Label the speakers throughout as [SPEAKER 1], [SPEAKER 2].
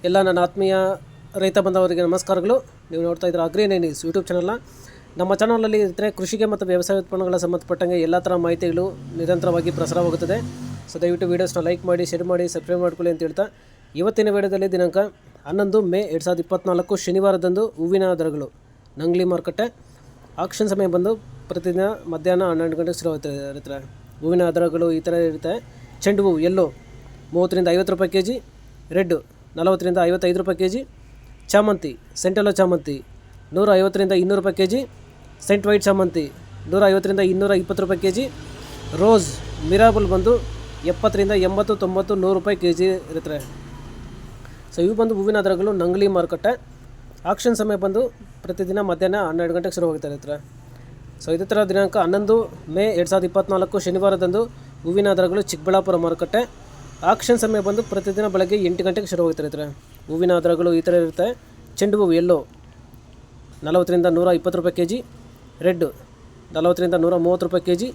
[SPEAKER 1] ಎಲ್ಲ ನನ್ನ ಆತ್ಮೀಯ ರೈತ ಬಂಧವರಿಗೆ ನಮಸ್ಕಾರಗಳು. ನೀವು ನೋಡ್ತಾ ಇದ್ದೀರಾ ಅಗ್ರಿನೈನ್ಸ್ ಯೂಟ್ಯೂಬ್ ಚಾನಲ್ನ. ನಮ್ಮ ಚಾನಲಲ್ಲಿ ಇದ್ದರೆ ಕೃಷಿಗೆ ಮತ್ತು ವ್ಯವಸಾಯ ಉತ್ಪನ್ನಗಳ ಸಂಬಂಧಪಟ್ಟಂಗೆ ಎಲ್ಲ ಥರ ಮಾಹಿತಿಗಳು ನಿರಂತರವಾಗಿ ಪ್ರಸಾರವಾಗುತ್ತದೆ. ಸೊ ದಯವಿಟ್ಟು ವೀಡಿಯೋಸ್ನ ಲೈಕ್ ಮಾಡಿ, ಶೇರ್ ಮಾಡಿ, ಸಬ್ಸ್ಕ್ರೈಬ್ ಮಾಡ್ಕೊಳ್ಳಿ ಅಂತ ಹೇಳ್ತಾ, ಇವತ್ತಿನ ವಿಡಿಯೋದಲ್ಲಿ ದಿನಾಂಕ 11 ಮೇ 2024 ಶನಿವಾರದಂದು ಹೂವಿನ ದರಗಳು ನಂಗ್ಲಿ ಮಾರುಕಟ್ಟೆ. ಆಕ್ಷನ್ ಸಮಯ ಬಂದು ಪ್ರತಿದಿನ ಮಧ್ಯಾಹ್ನ 12 ಗಂಟೆಗೆ ಶುರುವಾಗುತ್ತೆ. ಹೂವಿನ ದರಗಳು ಈ ಥರ ಇರುತ್ತೆ. ಚೆಂಡು ಹೂವು ಎಲ್ಲೋ 30 ರಿಂದ 50 ರೂಪಾಯಿ ಕೆ ಜಿ, ರೆಡ್ 40 ರಿಂದ 55 ರೂಪಾಯಿ ಕೆ ಜಿ, ಚಾಮಂತಿ ಸೆಂಟೆಲ್ಲೋ ಚಾಮಂತಿ 150 ರಿಂದ 200 ರೂಪಾಯಿ ಕೆ ಜಿ, ಸೆಂಟ್ ವೈಟ್ ಚಾಮಂತಿ 150 ರಿಂದ 220 ರೂಪಾಯಿ ಕೆ ಜಿ, ರೋಸ್ ಮಿರಾಬಲ್ ಬಂದು 70 ರಿಂದ 80, 90, 100 ರೂಪಾಯಿ ಕೆ ಜಿ ಇರುತ್ತೆ. ಸೊ ಇವು ಬಂದು ಹೂವಿನ ದರಗಳು ನಂಗ್ಲಿ ಮಾರುಕಟ್ಟೆ. ಆಕ್ಷನ್ ಸಮಯ ಬಂದು ಪ್ರತಿದಿನ ಮಧ್ಯಾಹ್ನ 12 ಗಂಟೆಗೆ ಶುರುವಾಗ್ತಾ ಇರ್ತಾರೆ. ಸೊ ಇದೇ ಥರ ದಿನಾಂಕ 11 ಮೇ 2024 ಶನಿವಾರದಂದು ಹೂವಿನ ದರಗಳು ಚಿಕ್ಕಬಳ್ಳಾಪುರ ಮಾರುಕಟ್ಟೆ. ಆಕ್ಷನ್ ಸಮಯ ಬಂದು ಪ್ರತಿದಿನ ಬೆಳಗ್ಗೆ 8 ಗಂಟೆಗೆ ಶುರುವಾಗ್ತಾ ಇರ್ತಾರೆ. ಹೂವಿನ ದರಗಳು ಈ ಥರ ಇರುತ್ತೆ. ಚೆಂಡು ಹೂವು ಎಲ್ಲೋ 40 ರಿಂದ 120 ರೂಪಾಯಿ ಕೆ ಜಿ, ರೆಡ್ 40 ರಿಂದ 130 ರೂಪಾಯಿ ಕೆ ಜಿ,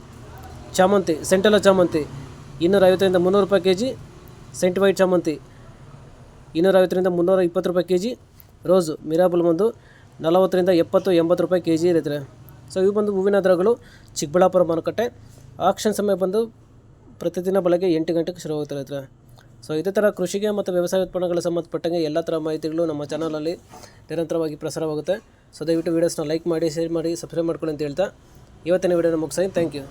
[SPEAKER 1] ಚಾಮಂತಿ ಸೆಂಟೆಲ್ಲೋ ಚಾಮಂತಿ 250 ರಿಂದ 300 ರೂಪಾಯಿ ಕೆ ಜಿ, ಸೆಂಟ್ ವೈಟ್ ಚಾಮಂತಿ 250 ರಿಂದ 320 ರೂಪಾಯಿ ಕೆ ಜಿ, ರೋಸು ಮಿರಾಬಲ್ ಬಂದು 40 ರಿಂದ 70, 80 ರೂಪಾಯಿ ಕೆ ಜಿ ಇರುತ್ತೆ. ಸೊ ಇವು ಬಂದು ಹೂವಿನ ದರಗಳು ಚಿಕ್ಕಬಳ್ಳಾಪುರ ಮಾರುಕಟ್ಟೆ. ಆಕ್ಷನ್ ಸಮಯ ಬಂದು ಪ್ರತಿದಿನ ಬೆಳಗ್ಗೆ 8 ಗಂಟೆಗೆ ಶುರುವಾಗ್ತಾ ಇರುತ್ತೆ. ಸೊ ಇದೇ ಥರ ಕೃಷಿಗೆ ಮತ್ತು ವ್ಯವಸಾಯ ಉತ್ಪನ್ನಗಳ ಸಂಬಂಧಪಟ್ಟಂಗೆ ಎಲ್ಲ ಥರ ಮಾಹಿತಿಗಳು ನಮ್ಮ ಚಾನಲಲ್ಲಿ ನಿರಂತರವಾಗಿ ಪ್ರಸಾರವಾಗುತ್ತೆ. ಸೊ ದಯವಿಟ್ಟು ವೀಡಿಯೋಸ್ನ ಲೈಕ್ ಮಾಡಿ, ಶೇರ್ ಮಾಡಿ, ಸಬ್ಸ್ಕ್ರೈಬ್ ಮಾಡ್ಕೊಳ್ಳಿ ಅಂತ ಹೇಳ್ತಾ ಇವತ್ತಿನ ವೀಡಿಯೋನ ಮುಗಿಸಿ. Thank you.